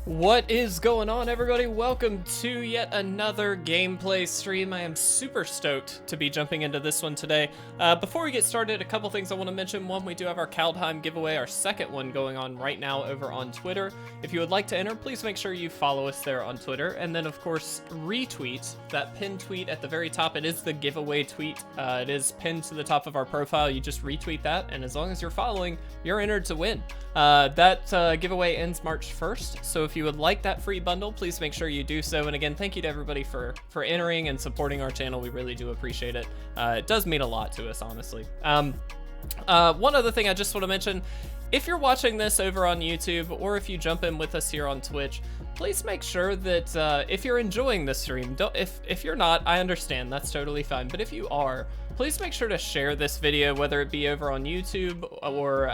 What is going on, everybody? Welcome to yet another gameplay stream. I am super stoked to be jumping into this one today. Before we get started, a couple things I want to mention. One, we do have our Kaldheim giveaway, our second one going on right now over on Twitter. If you would like to enter, please make sure you follow us there on Twitter. And then, of course, retweet that pinned tweet at the very top. It is the giveaway tweet. It is pinned to the top of our profile. You just retweet that, and as long as you're following, you're entered to win. That giveaway ends March 1st, so if you would like that free bundle, please make sure you do so. And again, thank you to everybody for entering and supporting our channel. We really do appreciate it. It does mean a lot to us, honestly. One other thing I just want to mention, if you're watching this over on YouTube, or if you jump in with us here on Twitch, please make sure that if you're enjoying the stream, if you're not, I understand, that's totally fine. But if you are, please make sure to share this video, whether it be over on YouTube or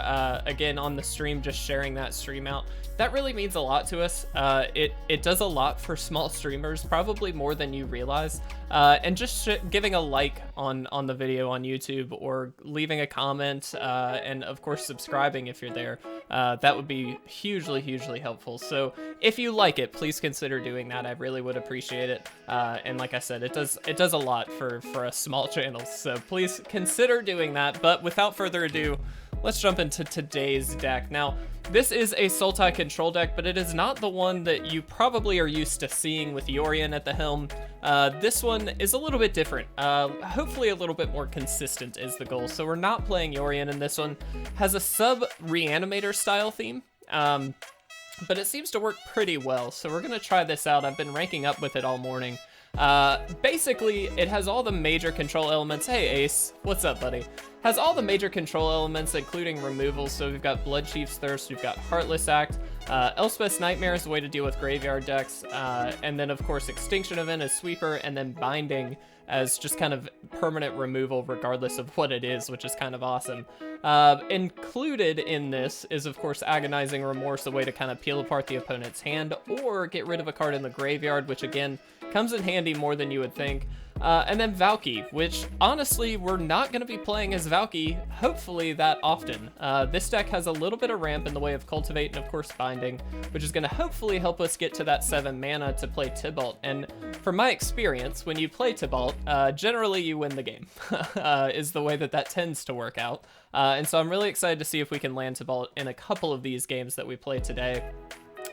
again on the stream, just sharing that stream out. That really means a lot to us. It does a lot for small streamers, probably more than you realize. And just giving a like on the video on YouTube, or leaving a comment, and of course subscribing if you're there. That would be hugely helpful. So if you like it, please consider doing that. I really would appreciate it. And like I said, it does a lot for a small channel. So please consider doing that. But without further ado, let's jump into today's deck. Now, this is a Sultai Control deck, but it is not the one that you probably are used to seeing with Yorion at the helm. This one is a little bit different. Hopefully a little bit more consistent is the goal. So we're not playing Yorion, and this one has a sub-reanimator style theme. But it seems to work pretty well, so we're gonna try this out. I've been ranking up with it all morning. Basically, it has all the major control elements. Hey, Ace, what's up, buddy? Has all the major control elements, including removals. So we've got Bloodchief's Thirst, we've got Heartless Act, Elspeth's Nightmare is a way to deal with graveyard decks, and then of course Extinction Event as sweeper, and then Binding as just kind of permanent removal regardless of what it is, which is kind of awesome. Included in this is of course Agonizing Remorse, a way to kind of peel apart the opponent's hand or get rid of a card in the graveyard, which again comes in handy more than you would think. And then Valki, which honestly we're not going to be playing as Valki hopefully that often. This deck has a little bit of ramp in the way of Cultivate and of course Binding, which is going to hopefully help us get to that 7 mana to play Tibalt. And from my experience, when you play Tibalt, generally you win the game, is the way that tends to work out. And so I'm really excited to see if we can land Tibalt in a couple of these games that we play today.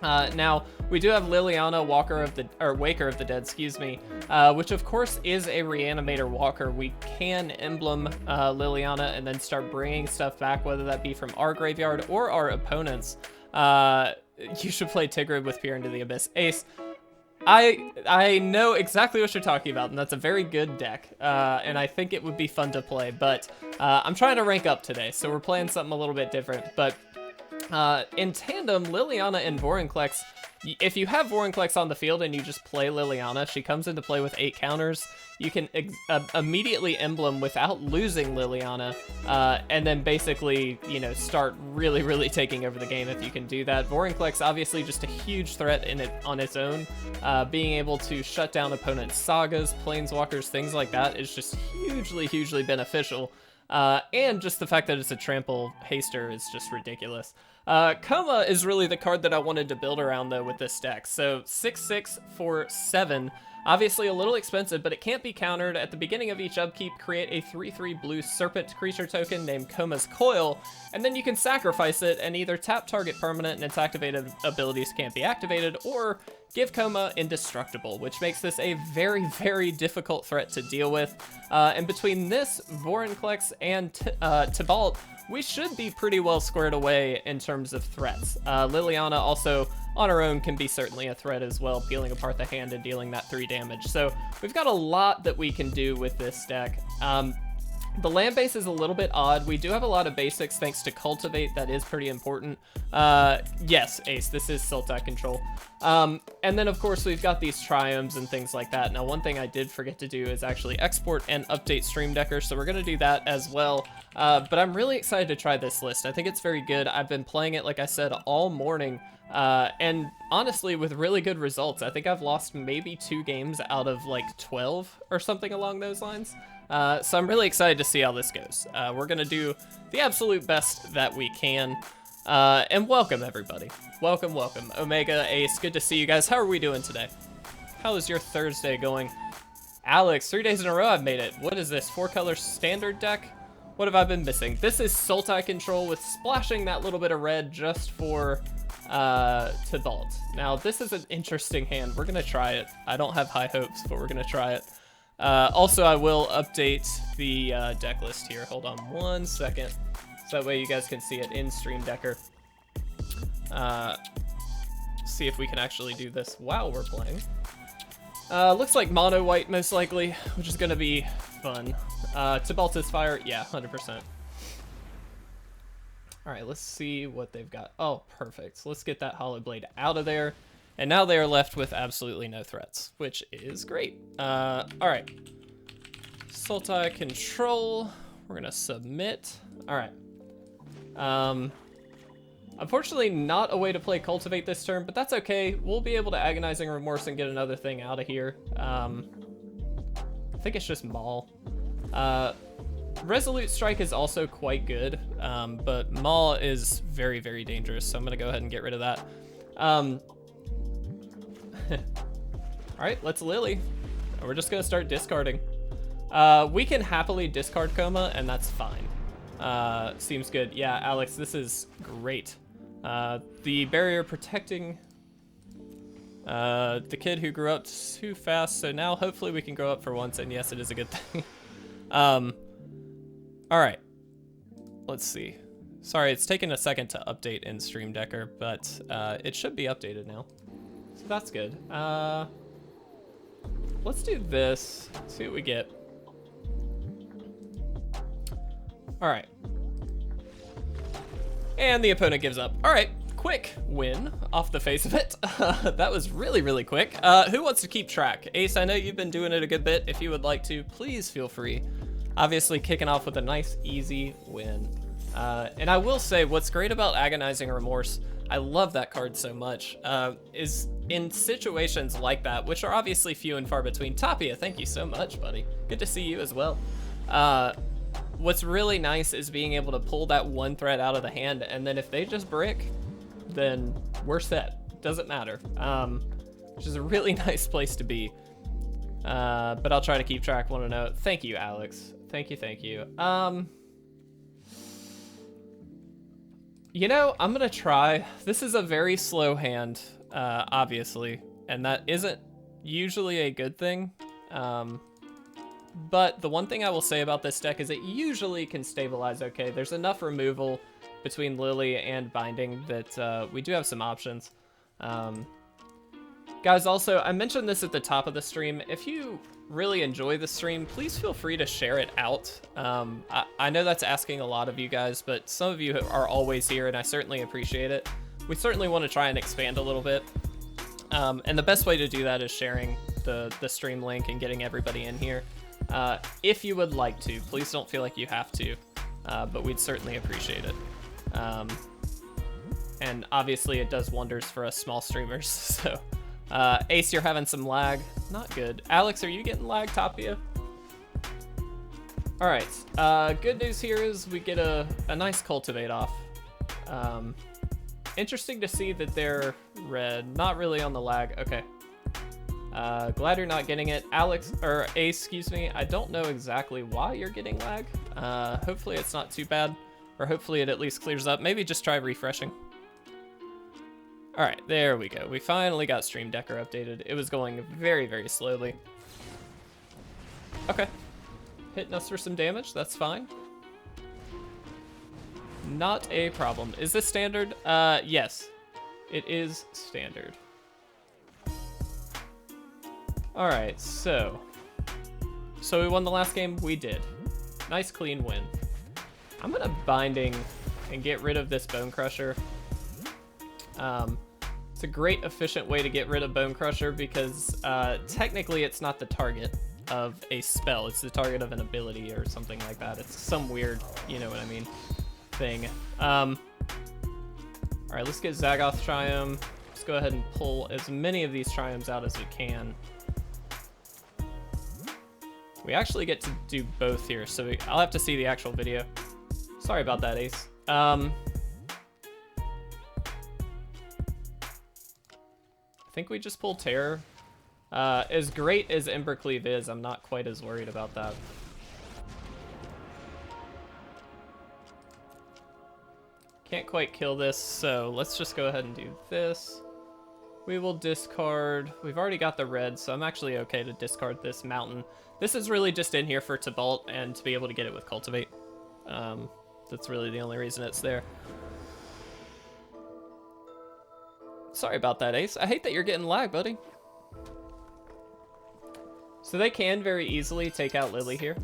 Now, we do have Liliana, Waker of the Dead, excuse me, which of course is a Reanimator Walker. We can emblem Liliana and then start bringing stuff back, whether that be from our graveyard or our opponents. You should play Tigrid with Peer into the Abyss. Ace, I know exactly what you're talking about, and that's a very good deck, and I think it would be fun to play, but I'm trying to rank up today, so we're playing something a little bit different. But in tandem, Liliana and Vorinclex, if you have Vorinclex on the field and you just play Liliana, she comes into play with 8 counters. You can immediately emblem without losing Liliana, and then basically, you know, start really taking over the game if you can do that. Vorinclex, obviously just a huge threat on its own. Being able to shut down opponents' sagas, planeswalkers, things like that is just hugely beneficial. And just the fact that it's a trample haster is just ridiculous. Koma is really the card that I wanted to build around, though, with this deck. So 6/6 for 7. Obviously a little expensive, but it can't be countered. At the beginning of each upkeep, create a 3/3 blue Serpent creature token named Koma's Coil, and then you can sacrifice it and either tap target permanent and its activated abilities can't be activated, or give Koma indestructible, which makes this a very difficult threat to deal with. And between this, Vorinclex, and Tibalt, we should be pretty well squared away in terms of threats. Liliana also, on her own, can be certainly a threat as well, peeling apart the hand and dealing that 3 damage. So we've got a lot that we can do with this deck. The land base is a little bit odd. We do have a lot of basics thanks to Cultivate. That is pretty important. Yes, Ace, this is Sultai Control. And then, of course, we've got these triomes and things like that. Now, one thing I did forget to do is actually export and update Stream Decker, so we're going to do that as well. But I'm really excited to try this list. I think it's very good. I've been playing it, like I said, all morning. And honestly, with really good results. I think I've lost maybe 2 games out of like 12 or something along those lines. So I'm really excited to see how this goes. We're going to do the absolute best that we can. And welcome, everybody. Welcome, welcome. Omega, Ace, good to see you guys. How are we doing today? How is your Thursday going? Alex, 3 days in a row I've made it. What is this, 4-color standard deck? What have I been missing? This is Sultai Control with splashing that little bit of red just for Tibalt. Now, this is an interesting hand. We're gonna try it. I don't have high hopes, but we're gonna try it. Also, I will update the deck list here. Hold on 1 second. So that way you guys can see it in Stream Decker. See if we can actually do this while we're playing. Looks like mono white most likely, which is gonna be fun. Tibalta's fire, yeah, 100%. All right, let's see what they've got. Oh, perfect. So let's get that Hollow Blade out of there. And now they are left with absolutely no threats, which is great. All right. Sultai Control. We're gonna submit. All right. Unfortunately, not a way to play Cultivate this turn, but that's okay. We'll be able to Agonizing Remorse and get another thing out of here. I think it's just Maul. Resolute Strike is also quite good, but Maul is very, very dangerous, so I'm going to go ahead and get rid of that. All right, let's Lily. We're just going to start discarding. We can happily discard Koma, and that's fine. Seems good. Yeah, Alex, this is great. The barrier protecting the kid who grew up too fast, so now hopefully we can grow up for once, and yes, it is a good thing. All right, let's see. Sorry, it's taken a second to update in Stream Decker, but it should be updated now, so that's good. Let's do this, see what we get. All right. And the opponent gives up. All right, quick win off the face of it. That was really, really quick. Who wants to keep track? Ace, I know you've been doing it a good bit. If you would like to, please feel free. Obviously kicking off with a nice, easy win. And I will say what's great about Agonizing Remorse, I love that card so much, is in situations like that, which are obviously few and far between. Tapia, thank you so much, buddy. Good to see you as well. What's really nice is being able to pull that one threat out of the hand, and then if they just brick, then we're set. Doesn't matter. Which is a really nice place to be. But I'll try to keep track. Want to know. Thank you, Alex. Thank you, thank you. You know, I'm gonna try. This is a very slow hand, obviously, and that isn't usually a good thing. But the one thing I will say about this deck is it usually can stabilize okay. There's enough removal between Lily and Binding that we do have some options. Guys, also, I mentioned this at the top of the stream. If you really enjoy the stream, please feel free to share it out. I know that's asking a lot of you guys, but some of you are always here, and I certainly appreciate it. We certainly want to try and expand a little bit. And the best way to do that is sharing the stream link and getting everybody in here. If you would like to, please don't feel like you have to, but we'd certainly appreciate it. And obviously it does wonders for us small streamers, so. Ace, you're having some lag. Not good. Alex, are you getting lag, Tapia? All right, good news here is we get a nice Cultivate off. Interesting to see that they're red, not really on the lag, okay. Glad you're not getting it. Alex, or Ace, excuse me, I don't know exactly why you're getting lag. Hopefully it's not too bad, or hopefully it at least clears up. Maybe just try refreshing. All right, there we go. We finally got Stream Decker updated. It was going very, very slowly. Okay, hitting us for some damage, that's fine. Not a problem. Is this standard? Yes, it is standard. All right, so we won the last game? We did. Nice clean win. I'm gonna Binding and get rid of this Bone Crusher. It's a great efficient way to get rid of Bone Crusher because technically it's not the target of a spell, it's the target of an ability or something like that. It's some weird, you know what I mean, thing. All right, let's get Zagoth Triome. Let's go ahead and pull as many of these Triomes out as we can. We actually get to do both here, so I'll have to see the actual video. Sorry about that, Ace. think we just pull Terror. As great as Embercleave is, I'm not quite as worried about that. Can't quite kill this, so let's just go ahead and do this. We will discard. We've already got the red, so I'm actually okay to discard this mountain. This is really just in here for Tibalt and to be able to get it with Cultivate. That's really the only reason it's there. Sorry about that, Ace. I hate that you're getting lag, buddy. So they can very easily take out Lily here.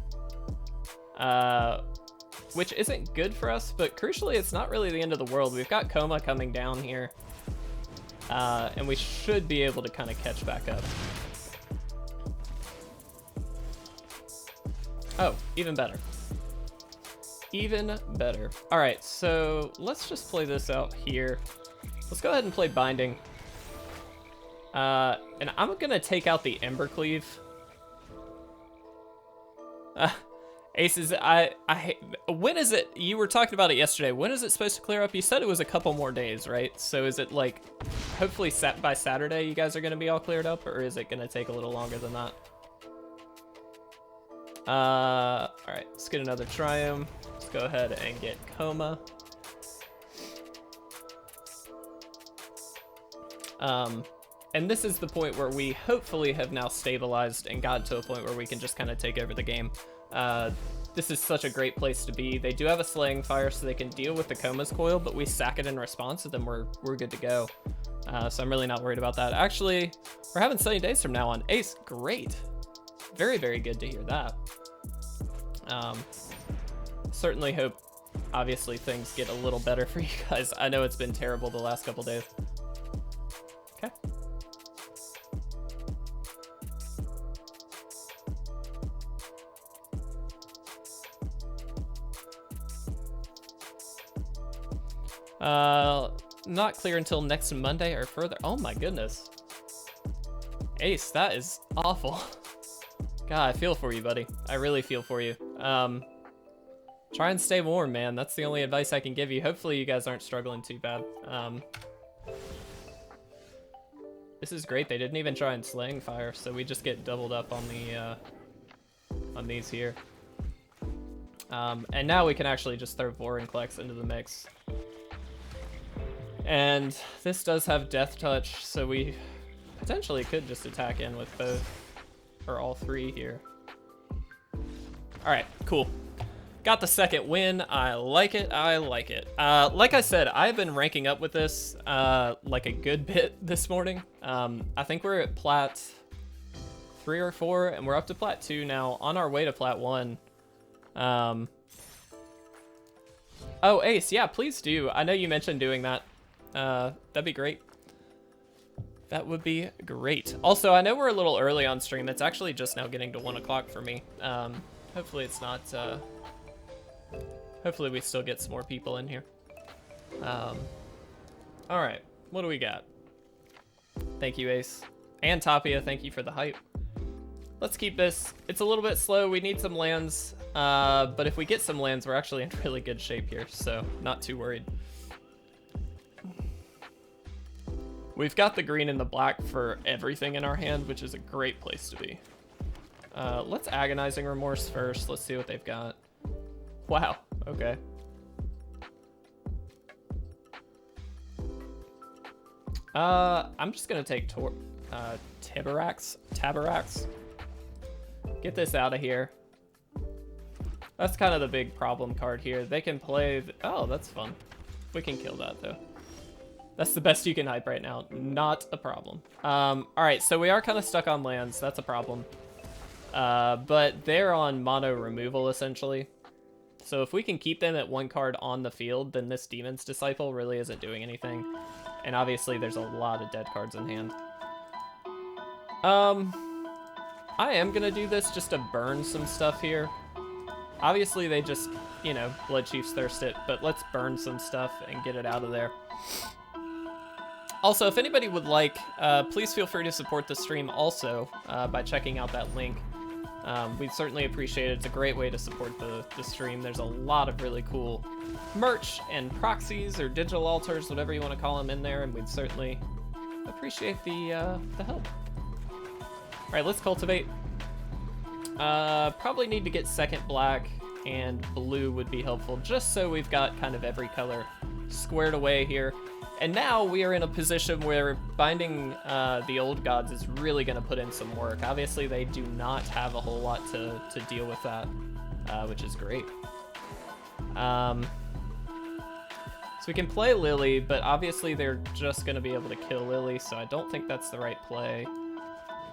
Which isn't good for us, but crucially, it's not really the end of the world. We've got Koma coming down here. And we should be able to kind of catch back up. Oh, even better. Even better. All right, so let's just play this out here. Let's go ahead and play Binding. And I'm gonna take out the Embercleave. Aces, when is it, you were talking about it yesterday, when is it supposed to clear up? You said it was a couple more days, right? So is it like, hopefully by Saturday you guys are gonna be all cleared up, or is it gonna take a little longer than that? All right, let's get another Triome. Let's go ahead and get Koma. And this is the point where we hopefully have now stabilized and gotten to a point where we can just kind of take over the game. This is such a great place to be. They do have a Slaying Fire, so they can deal with the Koma's Coil, but we sack it in response, and then we're good to go. So I'm really not worried about that. Actually, we're having sunny days from now on. Ace, great. Very, very good to hear that. Certainly hope, obviously, things get a little better for you guys. I know it's been terrible the last couple days. Okay. Not clear until next Monday or further. Oh my goodness. Ace, that is awful. God, I feel for you, buddy. I really feel for you. Try and stay warm, man. That's the only advice I can give you. Hopefully you guys aren't struggling too bad. This is great. They didn't even try and Slaying Fire, so we just get doubled up on the on these here. And now we can actually just throw Vorinclex into the mix. And this does have Death Touch, so we potentially could just attack in with both, or all three here. All right, cool. Got the second win. I like it. I like it. Like I said, I've been ranking up with this like a good bit this morning. I think we're at Plat 3 or 4, and we're up to Plat 2 now, on our way to Plat 1. Oh, Ace, yeah, please do. I know you mentioned doing that. That'd be great. That would be great. Also, I know we're a little early on stream. It's actually just now getting to 1 o'clock for me. Hopefully it's not, hopefully we still get some more people in here. All right, what do we got? Thank you, Ace. And Tapia, thank you for the hype. Let's keep this. It's a little bit slow. We need some lands, but if we get some lands, we're actually in really good shape here, so not too worried. We've got the green and the black for everything in our hand, which is a great place to be. Let's Agonizing Remorse first. Let's see what they've got. Wow, okay. I'm just gonna take Tabarax. Get this out of here. That's kind of the big problem card here. They can play, oh, that's fun. We can kill that though. That's the best you can hype right now. Not a problem. All right, so we are kind of stuck on lands. That's a problem. But they're on mono removal, essentially. So if we can keep them at 1 card on the field, then this Demon's Disciple really isn't doing anything. And obviously, there's a lot of dead cards in hand. I am going to do this just to burn some stuff here. Obviously, they just, you know, Bloodchief's Thirst it, but let's burn some stuff and get it out of there. Also, if anybody would like, please feel free to support the stream also by checking out that link. We'd certainly appreciate it. It's a great way to support the stream. There's a lot of really cool merch and proxies or digital altars, whatever you want to call them, in there, and we'd certainly appreciate the help. All right, let's cultivate. Probably need to get second black, and blue would be helpful, just so we've got kind of every color squared away here. And now we are in a position where binding the old gods is really going to put in some work. Obviously, they do not have a whole lot to deal with that, which is great. So we can play Lily, but obviously they're just going to be able to kill Lily, so I don't think that's the right play.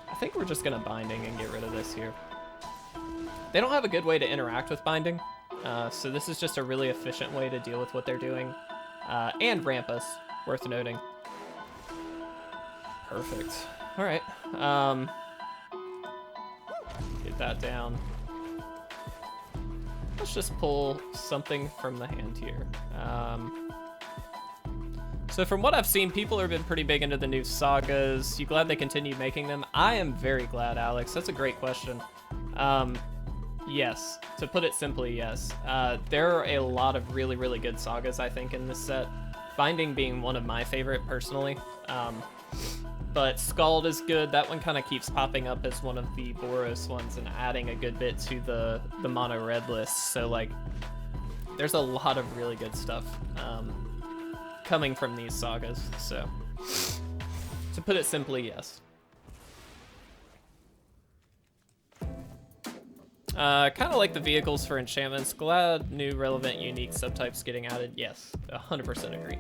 I think we're just going to binding and get rid of this here. They don't have a good way to interact with binding, so this is just a really efficient way to deal with what they're doing. And ramp us, worth noting. Perfect. All right. Get that down. Let's just pull something from the hand here. So from what I've seen, people have been pretty big into the new sagas. You glad they continue making them? I am very glad, Alex. That's a great question. Yes, to put it simply, yes. There are a lot of really, really good sagas, I think, in this set. Binding being one of my favorite, personally. But Scald is good. That one kind of keeps popping up as one of the Boros ones and adding a good bit to the mono red list. So, like, there's a lot of really good stuff coming from these sagas. So, to put it simply, yes. Kind of like the vehicles for enchantments. Glad new relevant unique subtypes getting added. Yes, 100% agree.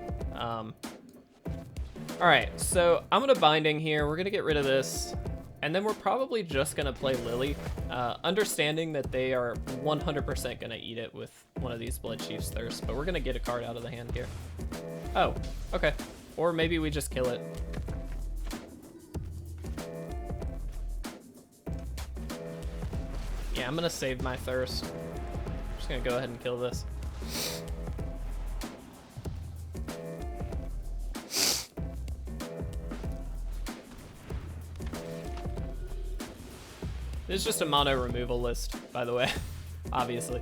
All right, so I'm gonna binding here. We're gonna get rid of this, and then we're probably just gonna play Lily, understanding that they are 100% gonna eat it with one of these Bloodchief's Thirst, but we're gonna get a card out of the hand here. Oh, okay. Or maybe we just kill it. Yeah, I'm gonna save my Thirst. I'm just gonna go ahead and kill this. This is just a mono removal list, by the way, obviously.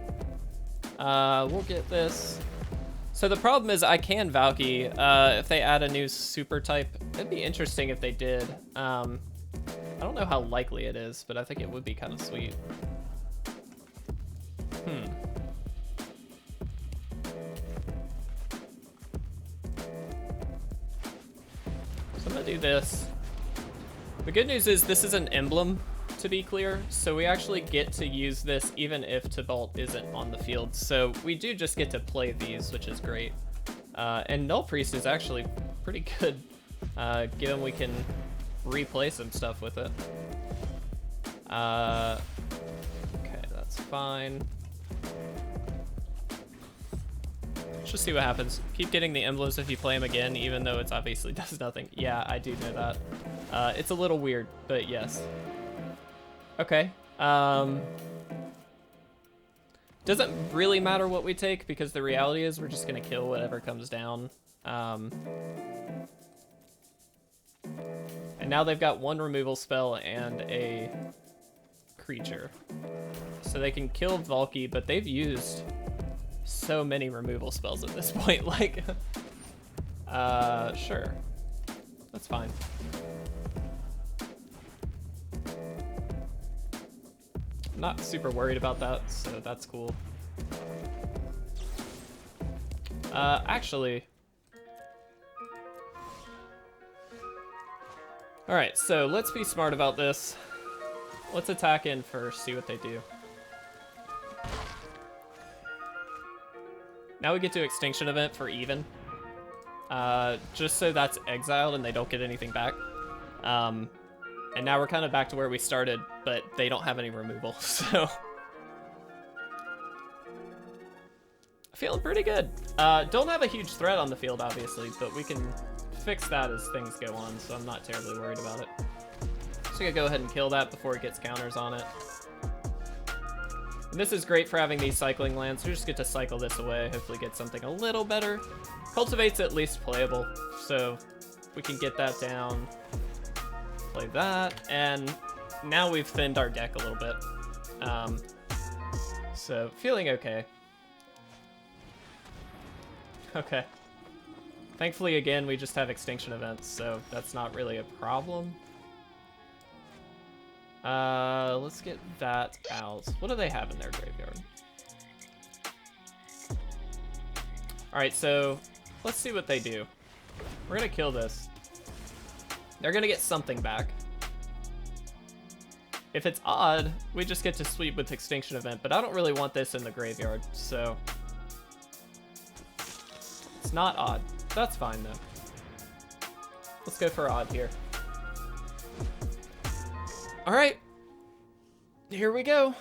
We'll get this. So the problem is I can Valki if they add a new super type. It'd be interesting if they did. I don't know how likely it is, but I think it would be kind of sweet. So I'm gonna do this. The good news is this is an emblem, to be clear, so we actually get to use this even if Tibalt isn't on the field. So we do just get to play these, which is great. And Null Priest is actually pretty good, given we can replay some stuff with it. Okay, that's fine. Let's just see what happens. Keep getting the emblems if you play them again, even though it's obviously does nothing. Yeah, I do know that. It's a little weird, but yes. Okay. Doesn't really matter what we take, because the reality is we're just gonna kill whatever comes down. And now they've got one removal spell and a creature. So they can kill Valki, but they've used so many removal spells at this point. Like, sure. That's fine. Not super worried about that, so that's cool. Actually... Alright, so let's be smart about this. Let's attack in first, see what they do. Now we get to Extinction Event for even. Just so that's exiled and they don't get anything back. And now we're kind of back to where we started, but they don't have any removal, so... Feeling pretty good. Don't have a huge threat on the field, obviously, but we can fix that as things go on, so I'm not terribly worried about it. So I'm gonna go ahead and kill that before it gets counters on it. And this is great for having these cycling lands. We just get to cycle this away, hopefully get something a little better. Cultivate's at least playable, so we can get that down. Play that, and now we've thinned our deck a little bit. So feeling okay. Okay. Thankfully, again, we just have Extinction Events, so that's not really a problem. Let's get that out. What do they have in their graveyard? Alright, so let's see what they do. We're gonna kill this. They're gonna get something back. If it's odd, we just get to sweep with Extinction Event, but I don't really want this in the graveyard, so... It's not odd. That's fine, though. Let's go for odd here. Alright. Here we go.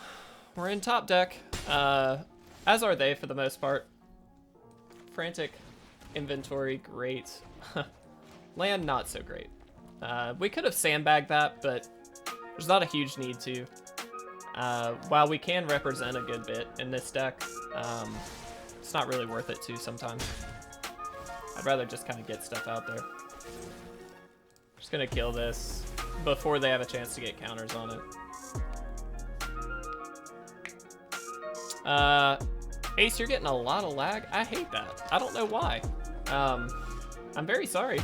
We're in top deck. As are they, for the most part. Frantic Inventory, great. Land, not so great. We could have sandbagged that, but there's not a huge need to. While we can represent a good bit in this deck, it's not really worth it to sometimes. I'd rather just kind of get stuff out there. Just gonna kill this before they have a chance to get counters on it. Ace, you're getting a lot of lag. I hate that. I don't know why. I'm very sorry.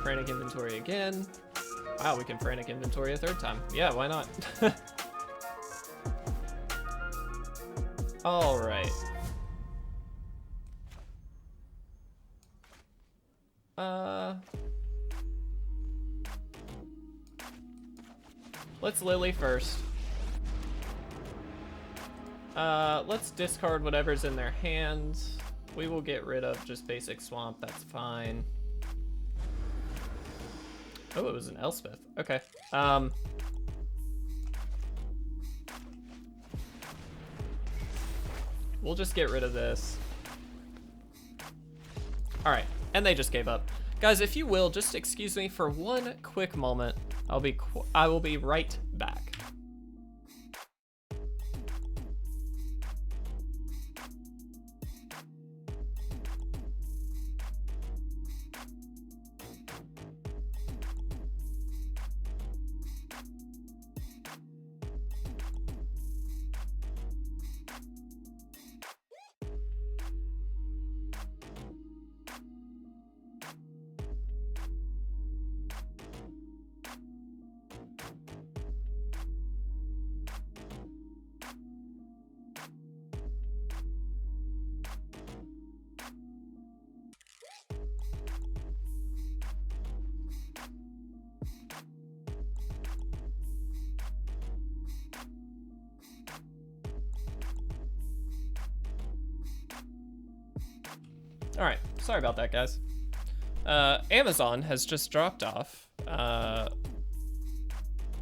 Frantic Inventory again. Wow, we can Frantic Inventory a third time. Yeah, why not? All right. Let's Lily first. Let's discard whatever's in their hands. We will get rid of just basic swamp, that's fine. Oh, it was an Elspeth. Okay. We'll just get rid of this. All right, and they just gave up. Guys, if you will, just excuse me for one quick moment. I will be right back. All right, sorry about that, guys. Amazon has just dropped off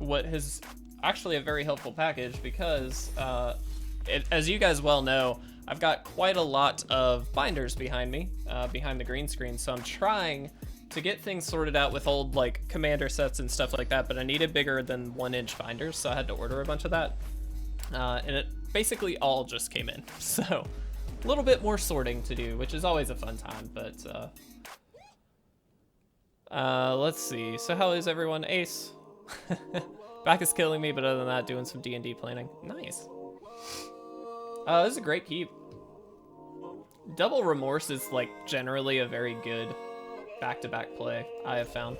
what is actually a very helpful package because, as you guys well know, I've got quite a lot of binders behind me, behind the green screen, so I'm trying to get things sorted out with old like commander sets and stuff like that, but I needed bigger than 1-inch binders, so I had to order a bunch of that. And it basically all just came in, so a little bit more sorting to do, which is always a fun time, but let's see. So how is everyone? Ace. Back is killing me, but other than that, doing some D&D planning. Nice. This is a great keep. Double Remorse is like generally a very good back-to-back play, I have found.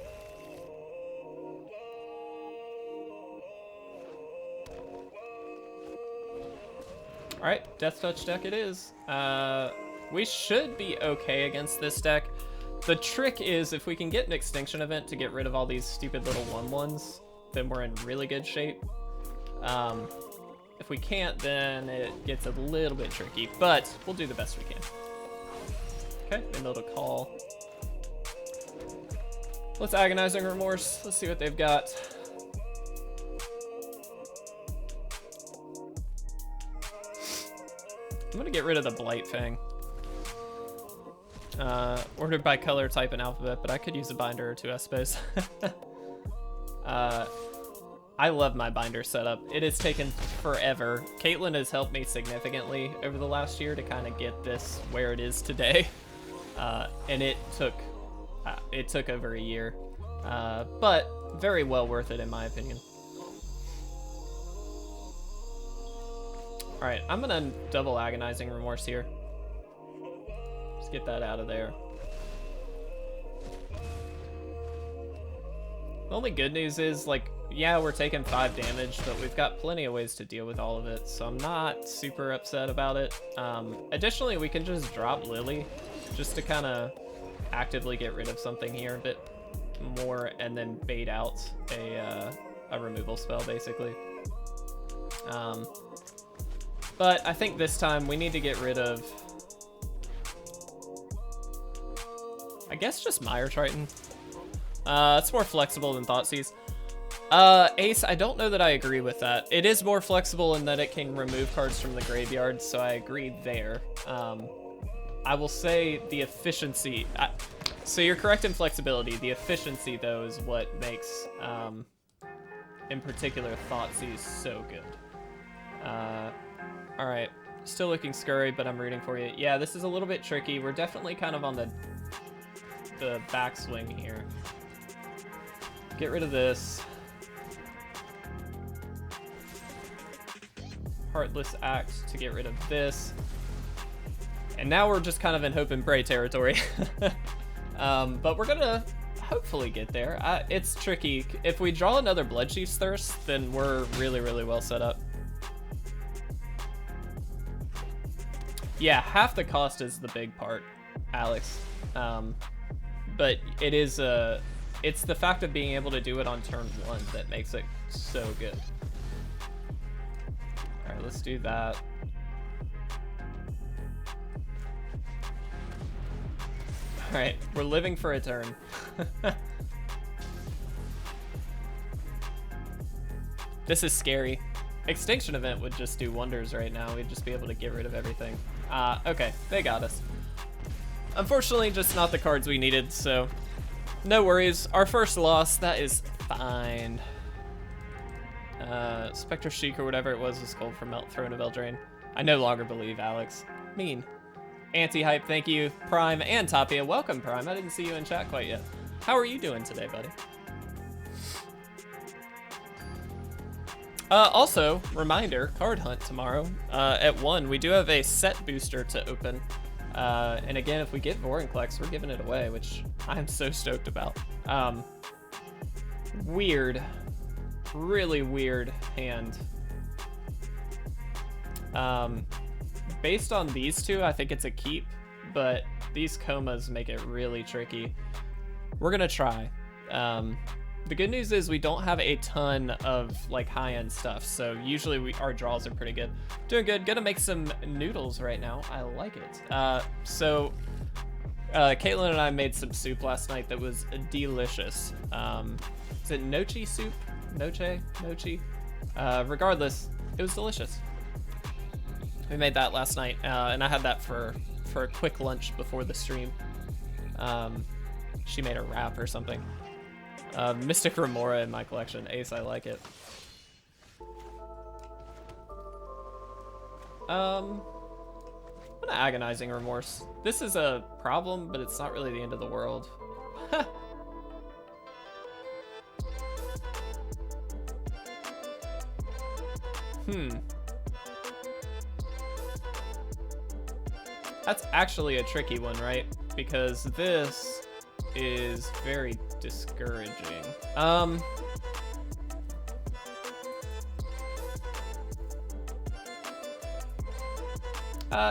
All right, Death Touch deck it is. We should be okay against this deck. The trick is if we can get an Extinction Event to get rid of all these stupid little 1/1s, then we're in really good shape. If we can't, then it gets a little bit tricky, but we'll do the best we can. Okay, able to call. Let's Agonizing Remorse. Let's see what they've got. I'm gonna get rid of the Blight Fang. Ordered by color, type, and alphabet, but I could use a binder or two, I suppose. I love my binder setup. It has taken forever. Caitlin has helped me significantly over the last year to kind of get this where it is today. And it took over a year, but very well worth it in my opinion. Alright, I'm gonna double Agonizing Remorse here. Let's get that out of there. The only good news is, like, yeah, we're taking 5 damage, but we've got plenty of ways to deal with all of it, so I'm not super upset about it. Additionally, we can just drop Lily, just to kind of actively get rid of something here a bit more, and then bait out a removal spell, basically. But I think this time we need to get rid of, I guess, just Mire Triton. It's more flexible than Thoughtseize. Ace, I don't know that I agree with that. It is more flexible in that it can remove cards from the graveyard, so I agree there. I will say the efficiency, so you're correct in flexibility. The efficiency, though, is what makes, in particular, Thoughtseize so good. Alright, still looking scurry, but I'm rooting for you. Yeah, this is a little bit tricky. We're definitely kind of on the backswing here. Get rid of this. Heartless Act to get rid of this. And now we're just kind of in hope and pray territory. But we're gonna hopefully get there. It's tricky. If we draw another Bloodchief's Thirst, then we're really, really well set up. Yeah, half the cost is the big part, Alex. But it is it's the fact of being able to do it on turn 1 that makes it so good. All right, let's do that. All right, we're living for a turn. This is scary. Extinction Event would just do wonders right now. We'd just be able to get rid of everything. Okay, they got us. Unfortunately, just not the cards we needed, so no worries. Our first loss, that is fine. Spectre Sheik or whatever it was called from Throne of Eldraine. I no longer believe, Alex. Mean. Anti-hype, thank you. Prime and Tapia, welcome, Prime. I didn't see you in chat quite yet. How are you doing today, buddy? Also, reminder, card hunt tomorrow at 1. We do have a set booster to open. And again, if we get Vorinclex, we're giving it away, which I'm so stoked about. Weird. Really weird hand. Based on these two, I think it's a keep, but these Komas make it really tricky. We're gonna try. The good news is we don't have a ton of like high-end stuff, so usually our draws are pretty good. Doing good. Gonna make some noodles right now. I like it. Caitlin and I made some soup last night that was delicious. Is it nochi soup? Nochi? Regardless, it was delicious. We made that last night, and I had that for a quick lunch before the stream. She made a wrap or something. Mystic Remora in my collection. Ace, I like it. What an Agonizing Remorse. This is a problem, but it's not really the end of the world. That's actually a tricky one, right? Because this is very discouraging.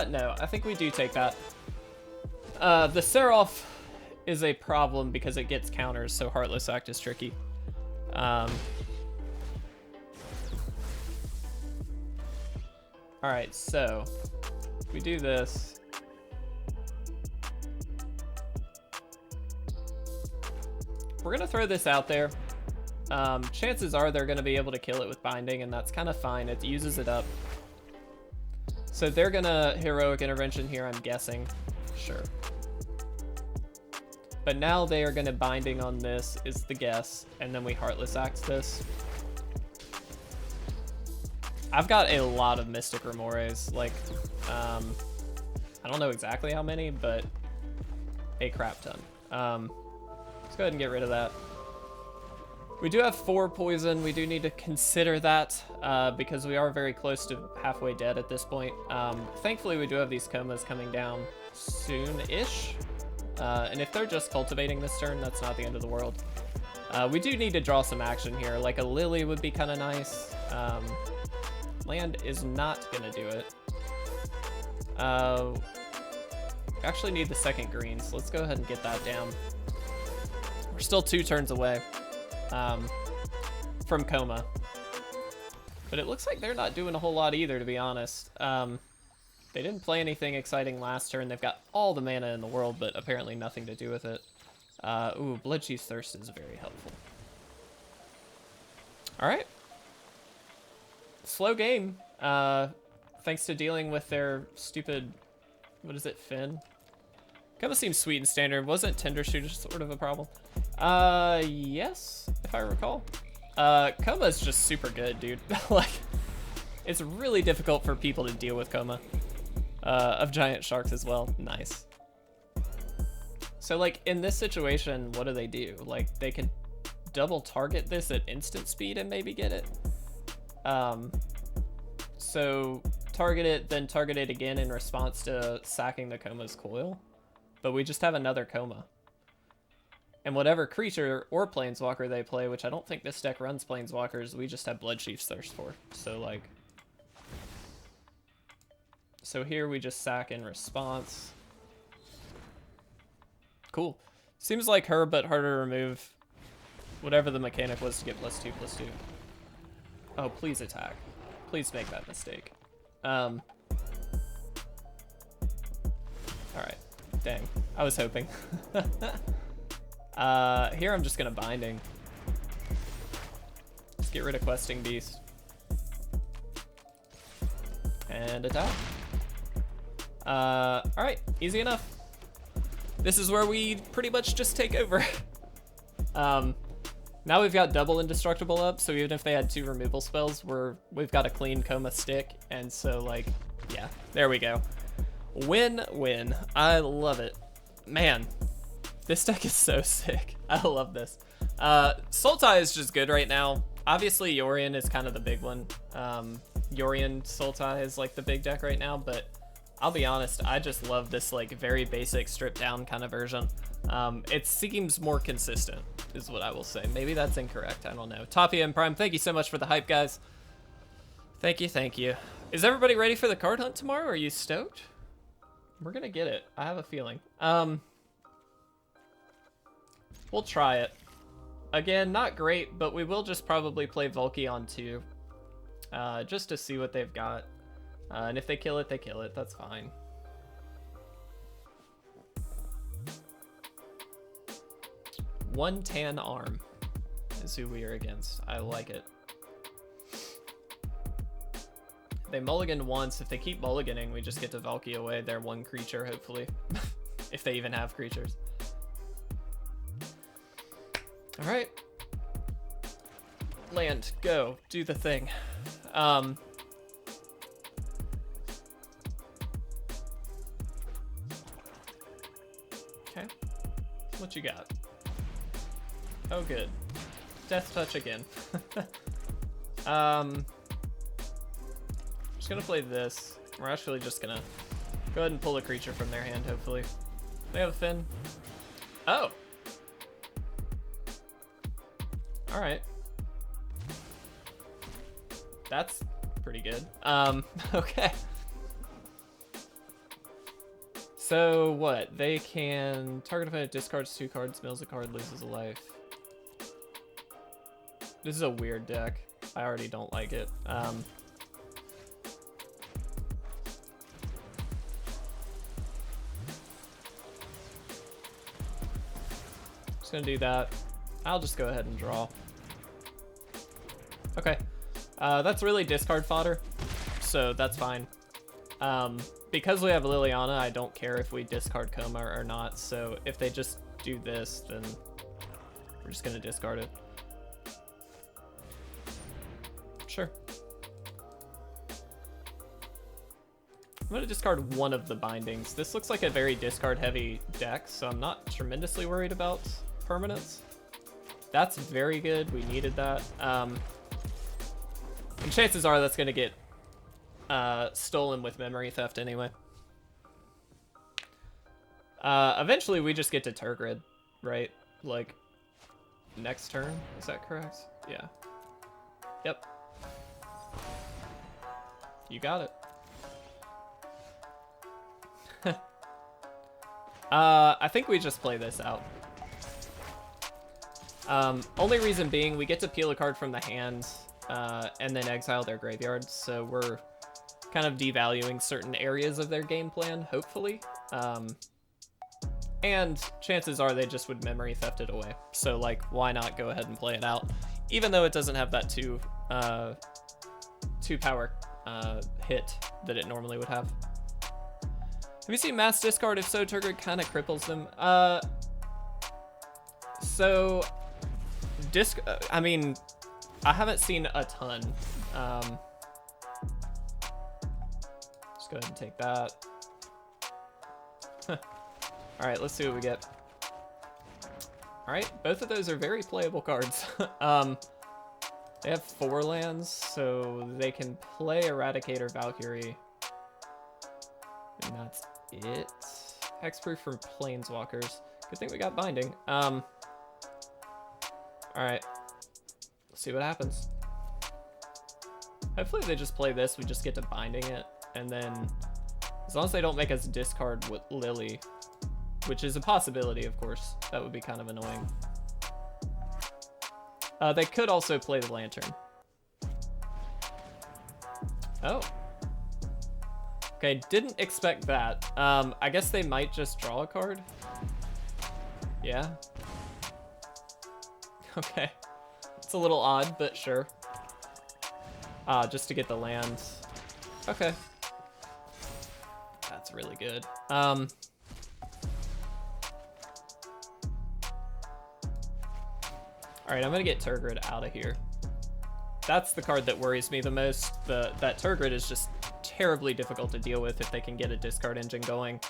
No, I think we do take that. The Seraph is a problem because it gets counters, so Heartless Act is tricky. Alright, so we do this. We're gonna throw this out there. Chances are they're gonna be able to kill it with binding, and that's kind of fine. It uses it up. So they're gonna Heroic Intervention here, I'm guessing. Sure. But now they are gonna binding on this, is the guess, and then we Heartless Act this. I've got a lot of Mystic Remores, like, I don't know exactly how many, but a crap ton. Let's go ahead and get rid of that. We do have 4 poison. We do need to consider that because we are very close to halfway dead at this point. Thankfully, we do have these Komas coming down soon-ish. And if they're just cultivating this turn, that's not the end of the world. We do need to draw some action here. Like a Lily would be kind of nice. Land is not going to do it. We actually need the second green, so let's go ahead and get that down. We're still 2 turns away from Koma. But it looks like they're not doing a whole lot either, to be honest. They didn't play anything exciting last turn. They've got all the mana in the world, but apparently nothing to do with it. Ooh, Bloodchief's Thirst is very helpful. All right. Slow game. Thanks to dealing with their stupid, what is it, Finn? Kind of seems sweet and standard. Wasn't Tender Shooter sort of a problem? Yes, if I recall. Koma's just super good, dude. Like, it's really difficult for people to deal with Koma. Of giant sharks as well. Nice. So, like, in this situation, what do? Like, they can double target this at instant speed and maybe get it. So, target it, then target it again in response to sacking the Koma's coil. But we just have another Koma. And whatever creature or planeswalker they play, which I don't think this deck runs planeswalkers, we just have Bloodchief's Thirst for. So, like... So here we just sack in response. Cool. Seems like her, but harder to remove. Whatever the mechanic was to get +2/+2. Oh, please attack. Please make that mistake. Alright. Dang. I was hoping. Here I'm just gonna Binding. Let's get rid of Questing Beast. And attack. Alright, easy enough. This is where we pretty much just take over. Now we've got double indestructible up, so even if they had 2 removal spells, we've got a clean Koma stick, and so, like, yeah, there we go. Win-win. I love it. Man, this deck is so sick. I love this. Sultai is just good right now. Obviously, Yorion is kind of the big one. Yorion Sultai is, like, the big deck right now, but I'll be honest, I just love this, like, very basic stripped down kind of version. It seems more consistent, is what I will say. Maybe that's incorrect, I don't know. Tapia and Prime, thank you so much for the hype, guys. Thank you, thank you. Is everybody ready for the card hunt tomorrow? Are you stoked? We're gonna get it, I have a feeling. We'll try it. Again, not great, but we will just probably play Valki on 2. Just to see what they've got. And if they kill it, they kill it. That's fine. One tan arm is who we are against. I like it. They mulliganed once. If they keep mulliganing, we just get to Valki away their 1 creature, hopefully. If they even have creatures. Alright. Land, go, do the thing. Okay. What you got? Oh, good. Death Touch again. Just gonna play this. We're actually just gonna go ahead and pull a creature from their hand, hopefully. They have a Finn. Oh! Alright. That's pretty good. Okay. So what? They can target opponent discards 2 cards, mills a card, loses a life. This is a weird deck. I already don't like it. Just gonna do that. I'll just go ahead and draw. Okay. That's really discard fodder, so that's fine. Because we have Liliana, I don't care if we discard Koma or not, so if they just do this, then we're just gonna discard it. Sure. I'm gonna discard one of the bindings. This looks like a very discard heavy deck, so I'm not tremendously worried about permanence. That's very good. We needed that. And chances are that's going to get stolen with memory theft anyway. Eventually we just get to Turgid, right? Like, next turn? Is that correct? Yeah. Yep. You got it. I think we just play this out. Only reason being, we get to peel a card from the hand, and then exile their graveyard, so we're kind of devaluing certain areas of their game plan, hopefully. And chances are they just would memory theft it away. So, like, why not go ahead and play it out? Even though it doesn't have that two power hit that it normally would have. Have you seen mass discard? If so, Turgid kind of cripples them. I mean, I haven't seen a ton. Just go ahead and take that. All right, let's see what we get. All right, both of those are very playable cards. They have 4 lands, so they can play Eradicator Valkyrie. And that's it. Hexproof for Planeswalkers. Good thing we got Binding. All right, let's see what happens. Hopefully they just play this, we just get to Binding it, and then as long as they don't make us discard with Lily, which is a possibility, of course, that would be kind of annoying. They could also play the Lantern. Oh. Okay, didn't expect that. I guess they might just draw a card. Yeah. Okay. It's a little odd, but sure. Just to get the land. Okay. That's really good. Alright, I'm gonna get Turgid out of here. That's the card that worries me the most. That Turgid is just terribly difficult to deal with if they can get a discard engine going.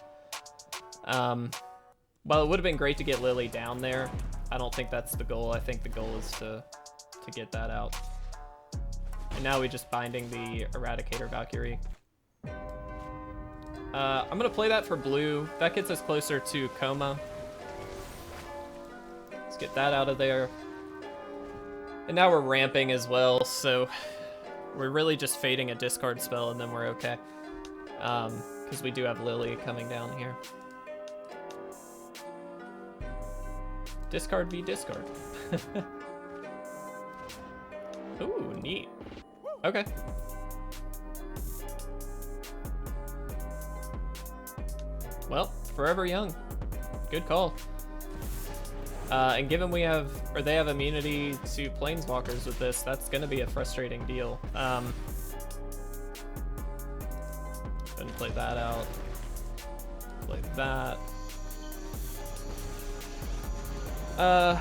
Well, it would have been great to get Lily down there. I don't think that's the goal. I think the goal is to get that out. And now we just Binding the Eradicator Valkyrie. I'm gonna play that for blue. That gets us closer to Koma. Let's get that out of there. And now we're ramping as well, so we're really just fading a discard spell and then we're okay. Because we do have Lily coming down here. Discard v discard. Ooh, neat. Okay. Well, forever young. Good call. And given we have, or they have immunity to Planeswalkers with this, that's gonna be a frustrating deal. Go ahead and play that out. Play that. I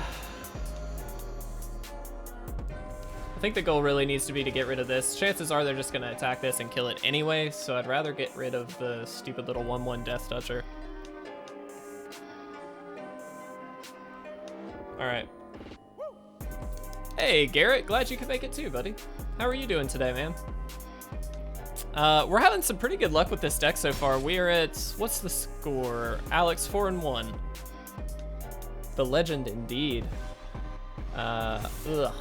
think the goal really needs to be to get rid of this. Chances are they're just gonna attack this and kill it anyway, so I'd rather get rid of the stupid little 1/1 Death Toucher. Alright. Hey, Garrett, glad you could make it too, buddy. How are you doing today, man? We're having some pretty good luck with this deck so far. We are at, what's the score? Alex, 4-1. The legend indeed. Ugh.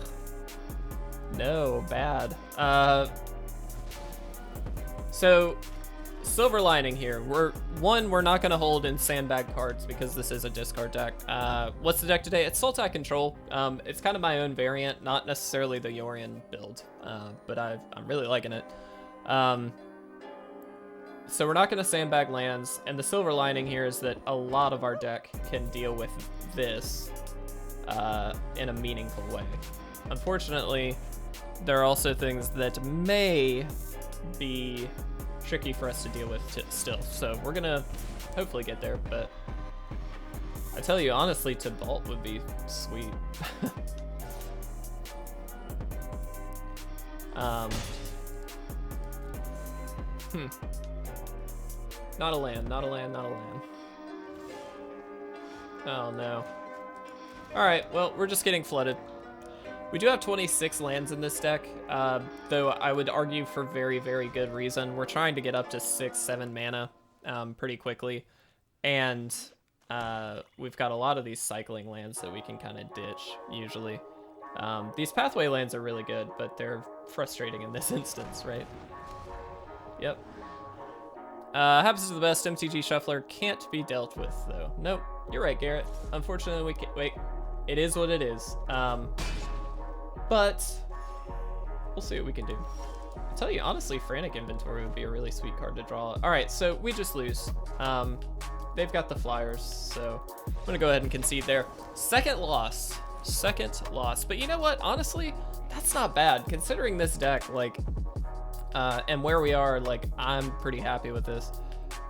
No, bad. So, silver lining here. We're not gonna hold in sandbag cards because this is a discard deck. What's the deck today? It's Sultai Control. It's kind of my own variant, not necessarily the Yorion build, but I'm really liking it. So we're not gonna sandbag lands, and the silver lining here is that a lot of our deck can deal with this in a meaningful way. Unfortunately, there are also things that may be tricky for us to deal with still. So we're gonna hopefully get there, but I tell you honestly, to vault would be sweet. Not a land, not a land, not a land. Oh no. Alright, well, we're just getting flooded. We do have 26 lands in this deck, though I would argue for very, very good reason. We're trying to get up to 6-7 mana pretty quickly, and we've got a lot of these cycling lands that we can kind of ditch, usually. These pathway lands are really good, but they're frustrating in this instance, right? Yep. Happens to the best. MTG Shuffler can't be dealt with, though. Nope, you're right, Garrett. Unfortunately, we can't. Wait, it is what it is. But we'll see what we can do. I'll tell you, honestly, Frantic Inventory would be a really sweet card to draw. All right, so we just lose. They've got the flyers, so I'm gonna go ahead and concede there. Second loss. But you know what? Honestly, that's not bad considering this deck, like, and where we are. Like, I'm pretty happy with this.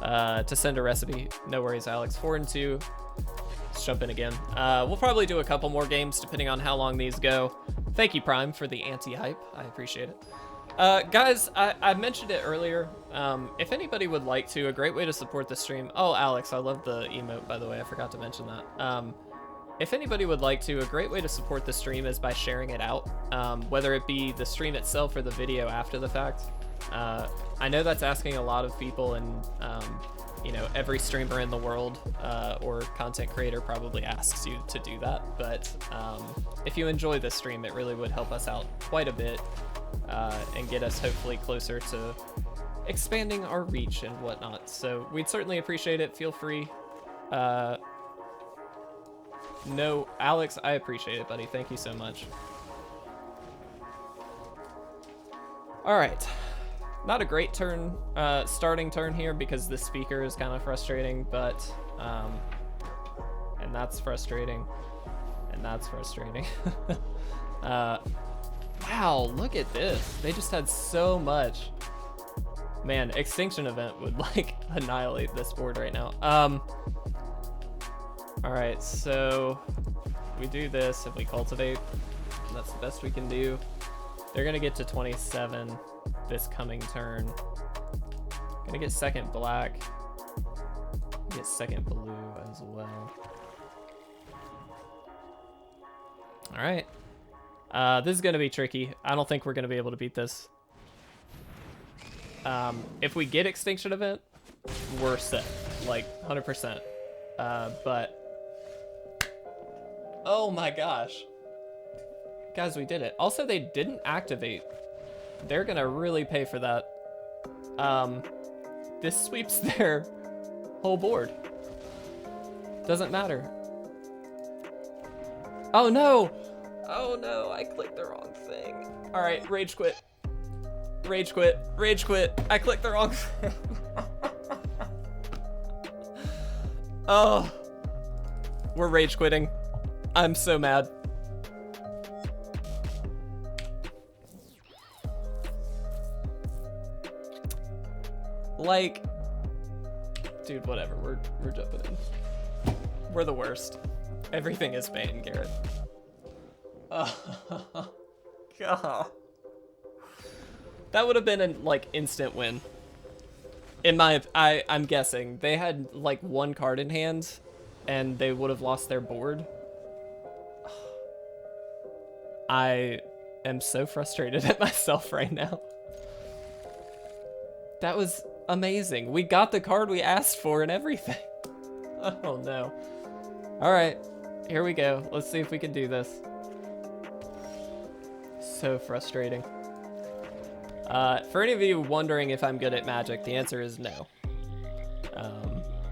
To send a recipe, no worries, Alex. 4-2. Let's jump in again. We'll probably do a couple more games depending on how long these go. Thank you, Prime, for the anti-hype. I appreciate it. Guys, I mentioned it earlier. If anybody would like to, a great way to support the stream. Oh, Alex, I love the emote, by the way. I forgot to mention that. If anybody would like to, a great way to support the stream is by sharing it out, whether it be the stream itself or the video after the fact. I know that's asking a lot of people, and you know, every streamer in the world or content creator probably asks you to do that, but if you enjoy this stream, it really would help us out quite a bit and get us hopefully closer to expanding our reach and whatnot. So we'd certainly appreciate it. Feel free. No, Alex, I appreciate it, buddy. Thank you so much. All right. Not a great turn, starting turn here because the speaker is kind of frustrating, but, and that's frustrating, and that's frustrating. Wow, look at this. They just had so much. Man, Extinction Event would, like, annihilate this board right now. All right, so we do this and we cultivate. That's the best we can do. They're gonna get to 27 this coming turn. Gonna get second black. Get second blue as well. All right. This is gonna be tricky. I don't think we're gonna be able to beat this. If we get Extinction Event, we're set, like 100%. But oh my gosh. Guys, we did it. Also, they didn't activate. They're gonna really pay for that. This sweeps their whole board. Doesn't matter. Oh no! Oh no, I clicked the wrong thing. All right, rage quit. Rage quit, rage quit. I clicked the wrong thing. Oh, we're rage quitting. I'm so mad. Like, dude, whatever. We're jumping in. We're the worst. Everything is pain, Garrett. Oh, God. That would have been an like instant win. In my, I'm guessing they had like one card in hand, and they would have lost their board. I am so frustrated at myself right now. That was amazing. We got the card we asked for and everything. Oh no. All right, here we go. Let's see if we can do this. So frustrating. For any of you wondering if I'm good at Magic, the answer is no.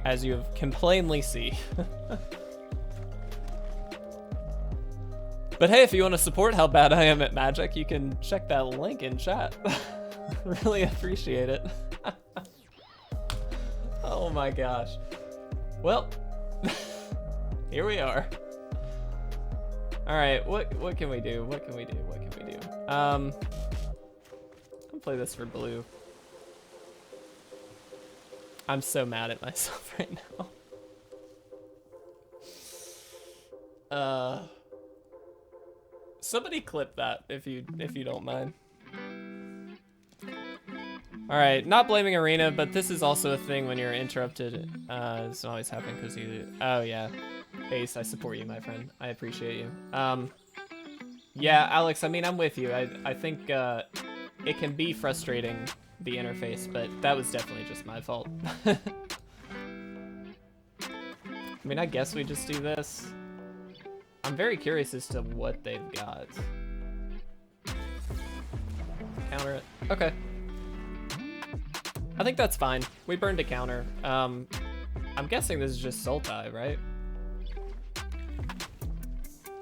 As you can plainly see. But hey, if you want to support how bad I am at Magic, you can check that link in chat. Really appreciate it. Oh my gosh. Well, here we are. All right, what can we do? What can we do? What can we do? I'm gonna play this for blue. I'm so mad at myself right now. Somebody clip that if you don't mind. All right, not blaming Arena, but this is also a thing when you're interrupted. It's always happening because you. Oh yeah. Ace, I support you, my friend. I appreciate you. Yeah, Alex, I mean, I'm with you. I think it can be frustrating, the interface, but that was definitely just my fault. I mean, I guess we just do this. I'm very curious as to what they've got. Counter it. Okay. I think that's fine. We burned a counter. I'm guessing this is just Sultai, right?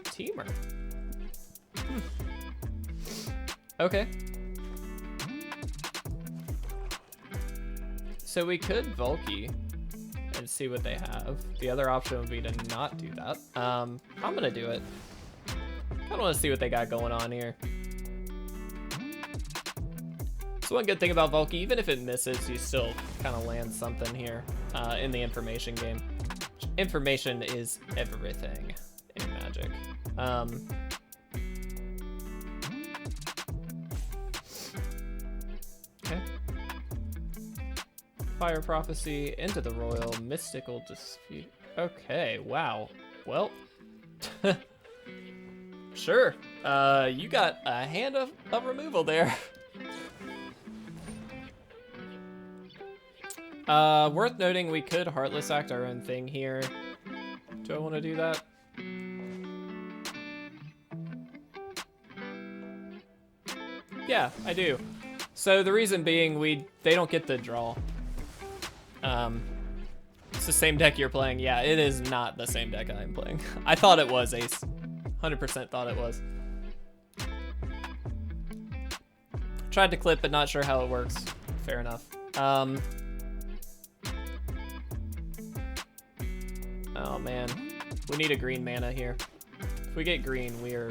Teamer. Okay. So we could Valki and see what they have. The other option would be to not do that. I'm gonna do it. I want to see what they got going on here. So one good thing about Valki, even if it misses, you still kind of land something here in the information game. Information is everything in Magic. Okay. Fire Prophecy, into the Royal, Mystical Dispute. Okay, wow. Well, sure. You got a hand of removal there. Worth noting, we could Heartless Act our own thing here. Do I want to do that? Yeah, I do. So the reason being, they don't get the draw. It's the same deck you're playing. Yeah, it is not the same deck I'm playing. I thought it was, Ace. 100% thought it was. Tried to clip, but not sure how it works. Fair enough. Oh man, we need a green mana here. If we get green, we are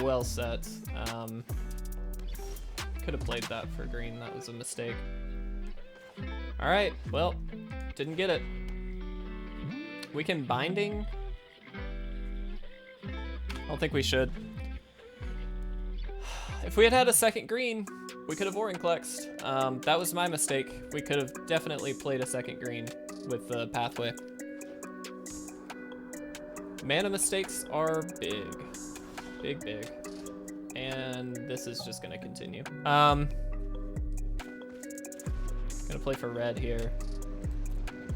well set. Could have played that for green, that was a mistake. All right, well, didn't get it. We can Binding. I don't think we should. If we had had a second green, we could have Vorinclexed. That was my mistake. We could have definitely played a second green with the Pathway. Mana mistakes are big. Big, big. And this is just gonna continue. Gonna play for red here.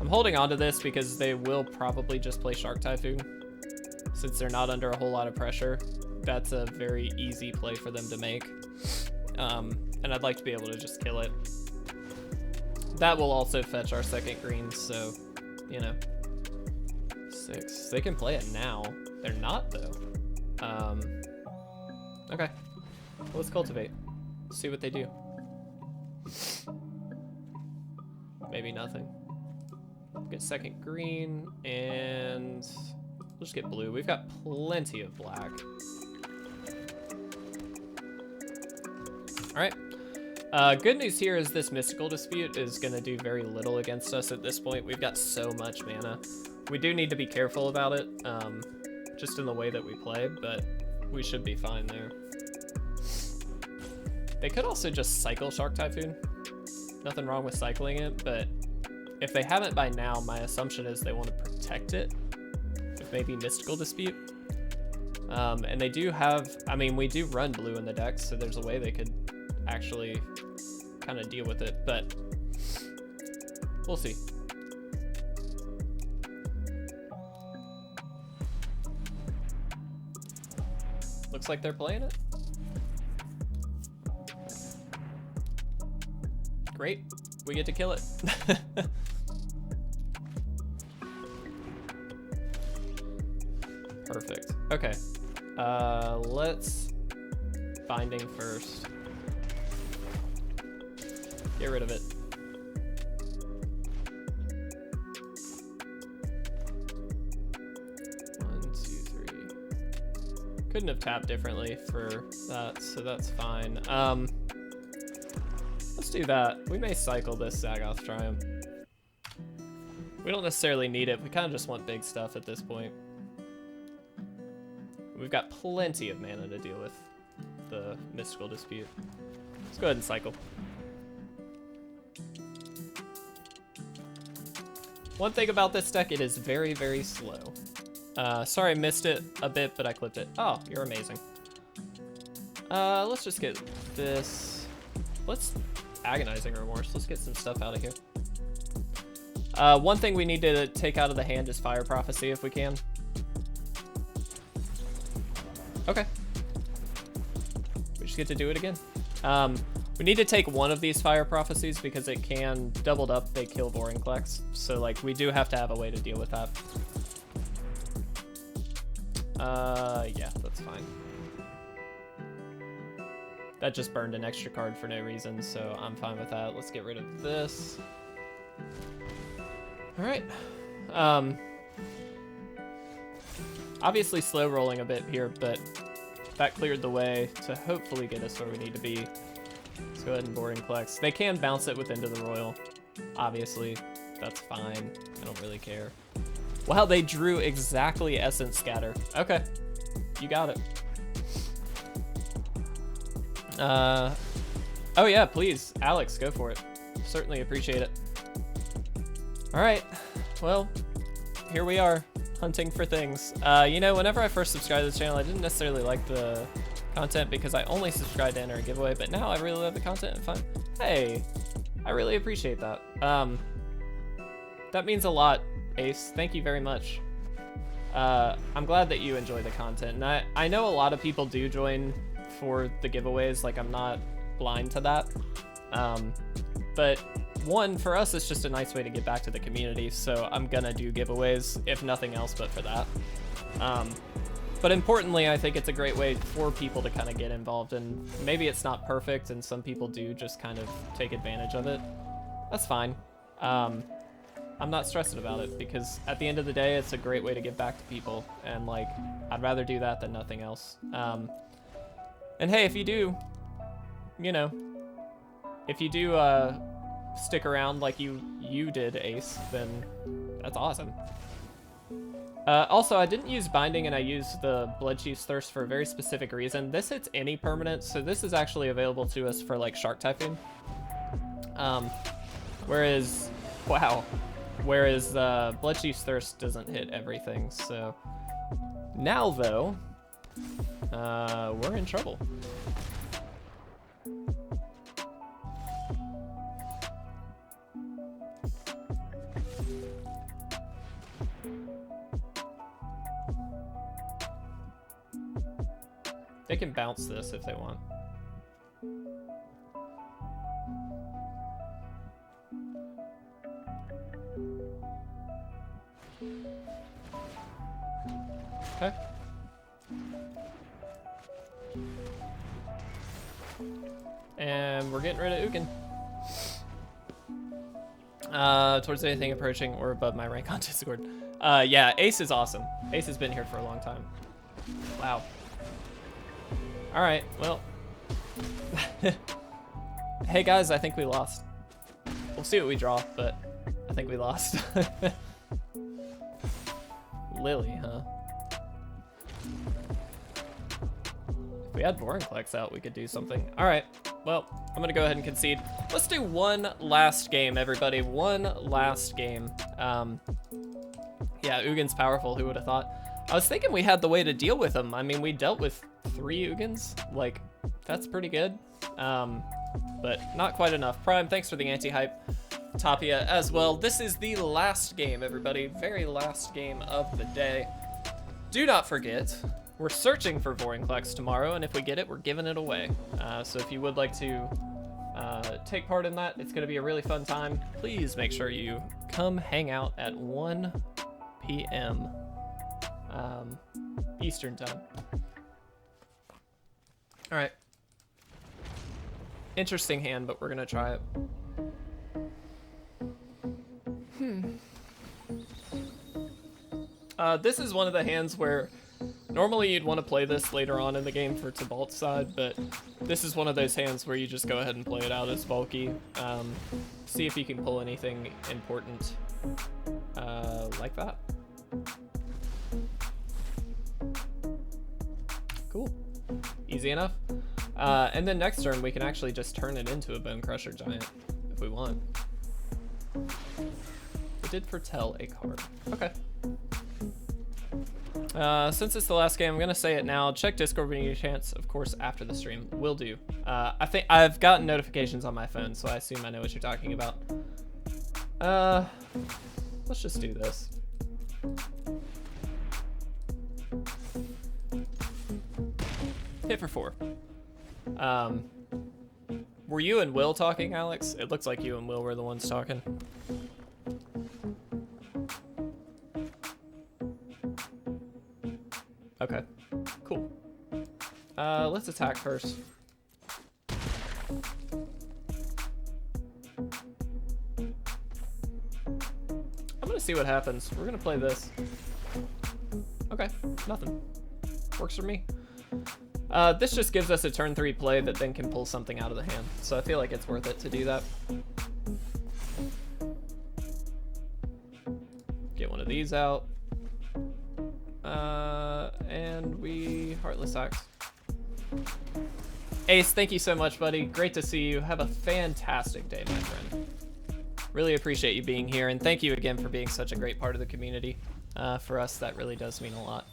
I'm holding on to this because they will probably just play Shark Typhoon. Since they're not under a whole lot of pressure, that's a very easy play for them to make. And I'd like to be able to just kill it. That will also fetch our second green, so, you know. 6. They can play it now. They're not, though. Okay. Well, let's Cultivate. See what they do. Maybe nothing. Get second green, and we'll just get blue. We've got plenty of black. All right. Good news here is this Mystical Dispute is going to do very little against us at this point. We've got so much mana. We do need to be careful about it, just in the way that we play, but we should be fine there. They could also just cycle Shark Typhoon. Nothing wrong with cycling it, but if they haven't by now, my assumption is they want to protect it with maybe Mystical Dispute. And they do have, I mean, we do run blue in the deck, so there's a way they could actually kind of deal with it, but we'll see. Looks like they're playing it. Great, we get to kill it. Perfect, okay. Let's Binding first. Get rid of it. Couldn't have tapped differently for that, so that's fine. Let's do that. We may cycle this Zagoth Triome. We don't necessarily need it. We kind of just want big stuff at this point. We've got plenty of mana to deal with the Mystical Dispute. Let's go ahead and cycle. One thing about this deck, it is very, very slow. Sorry I missed it a bit, but I clipped it. Oh, you're amazing. Let's just get this. Let's Agonizing Remorse. Let's get some stuff out of here. One thing we need to take out of the hand is Fire Prophecy if we can. Okay. We just get to do it again. We need to take one of these Fire Prophecies because it can, doubled up, they kill Vorinclex. So, like, we do have to have a way to deal with that. Yeah, that's fine. That just burned an extra card for no reason, so I'm fine with that. Let's get rid of this. All right. Obviously slow rolling a bit here, but that cleared the way to hopefully get us where we need to be. Let's go ahead and Vorinclex. They can bounce it with Into the Royal. Obviously, that's fine. I don't really care. Wow, they drew exactly Essence Scatter. Okay, you got it. Oh yeah, please, Alex, go for it. Certainly appreciate it. All right, well, here we are, hunting for things. You know, whenever I first subscribed to this channel, I didn't necessarily like the content because I only subscribed to enter a giveaway, but now I really love the content and fun. Hey, I really appreciate that. That means a lot, Ace. Thank you very much. I'm glad that you enjoy the content, and I know a lot of people do join for the giveaways. Like, I'm not blind to that. But one, for us, it's just a nice way to get back to the community, so I'm gonna do giveaways, if nothing else but for that. But importantly, I think it's a great way for people to kind of get involved, and maybe it's not perfect, and some people do just kind of take advantage of it. That's fine. I'm not stressed about it, because at the end of the day, it's a great way to give back to people, and, like, I'd rather do that than nothing else. And hey, if you do, you know, if you do stick around like you did, Ace, then that's awesome. Also, I didn't use Binding, and I used the Bloodchief's Thirst for a very specific reason. This hits any permanent, so this is actually available to us for, like, Shark Typhoon. Whereas Bloodchief's Thirst doesn't hit everything, so now, though, we're in trouble. They can bounce this if they want. Okay. And we're getting rid of Ugin. Towards anything approaching or above my rank on Discord. Yeah, Ace is awesome. Ace has been here for a long time. Wow. All right, well. Hey guys, I think we lost. We'll see what we draw, but I think we lost. Lily, huh? If we had Vorinclex out, we could do something. All right, well, I'm gonna go ahead and concede. Let's do one last game, everybody. One last game. Yeah, Ugin's powerful, who would have thought? I was thinking we had the way to deal with him. I mean, we dealt with 3 Ugins. Like, that's pretty good. But not quite enough. Prime, thanks for the anti-hype. Tapia as well. This is the last game, everybody. Very last game of the day. Do not forget, we're searching for Vorinclex tomorrow, and if we get it, we're giving it away. So if you would like to take part in that, it's going to be a really fun time. Please make sure you come hang out at 1 p.m. Eastern time. All right. Interesting hand, but we're going to try it. This is one of the hands where normally you'd want to play this later on in the game for Tibalt's side, but this is one of those hands where you just go ahead and play it out as Valki. See if you can pull anything important like that. Cool. Easy enough. And then next turn we can actually just turn it into a Bone Crusher Giant if we want. It did foretell a card. Okay. Since it's the last game, I'm gonna say it now. Check Discord when you get a chance, of course, after the stream. Will do. I think I've gotten notifications on my phone, so I assume I know what you're talking about. Let's just do this. Hit for 4. Were you and Will talking, Alex? It looks like you and Will were the ones talking. Okay, cool. Let's attack first. I'm gonna see what happens. We're gonna play this. Okay, nothing. Works for me. This just gives us a turn 3 play that then can pull something out of the hand. So I feel like it's worth it to do that. Get one of these out. And we Heartless Act. Ace, thank you so much, buddy. Great to see you. Have a fantastic day, my friend. Really appreciate you being here, and thank you again for being such a great part of the community. For us, that really does mean a lot.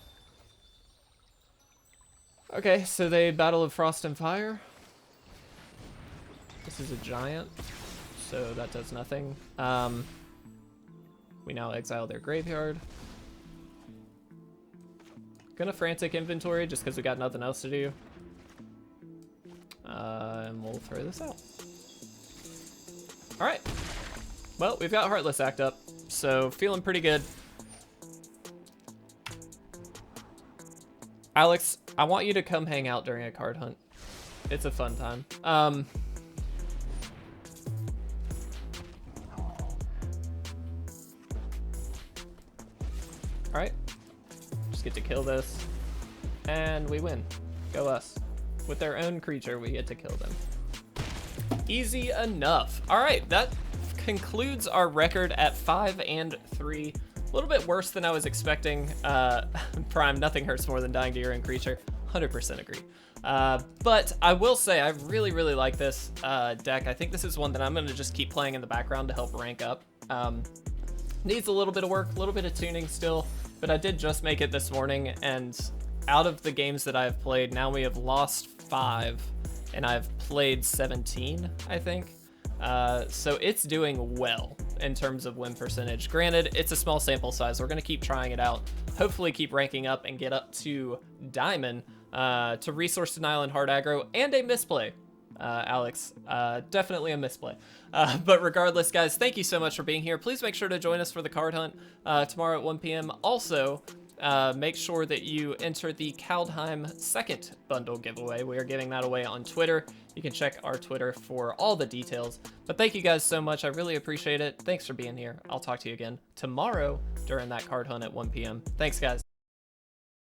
Okay, so they Battle of Frost and Fire. This is a giant, so that does nothing. We now exile their graveyard. Gonna Frantic Inventory just because we got nothing else to do. And we'll throw this out. Alright. Well, we've got Heartless Act up, so feeling pretty good. Alex, I want you to come hang out during a card hunt. It's a fun time. Alright. Just get to kill this. And we win. Go us. With their own creature, we get to kill them. Easy enough. Alright, that concludes our record at 5-3. A little bit worse than I was expecting. Prime, nothing hurts more than dying to your own creature. 100% agree. But I will say, I really, really like this deck. I think this is one that I'm going to just keep playing in the background to help rank up. Needs a little bit of work, a little bit of tuning still, but I did just make it this morning, and out of the games that I've played, now we have lost 5, and I've played 17, I think. So it's doing well in terms of win percentage. Granted, it's a small sample size. We're going to keep trying it out, hopefully keep ranking up and get up to Diamond, to Resource Denial and Hard Aggro, and a misplay. Alex, definitely a misplay. But regardless, guys, thank you so much for being here. Please make sure to join us for the card hunt tomorrow at 1 p.m. Also, make sure that you enter the Kaldheim second bundle giveaway. We are giving that away on Twitter. You can check our Twitter for all the details. But thank you guys so much. I really appreciate it. Thanks for being here. I'll talk to you again tomorrow during that card hunt at 1 p.m. Thanks, guys.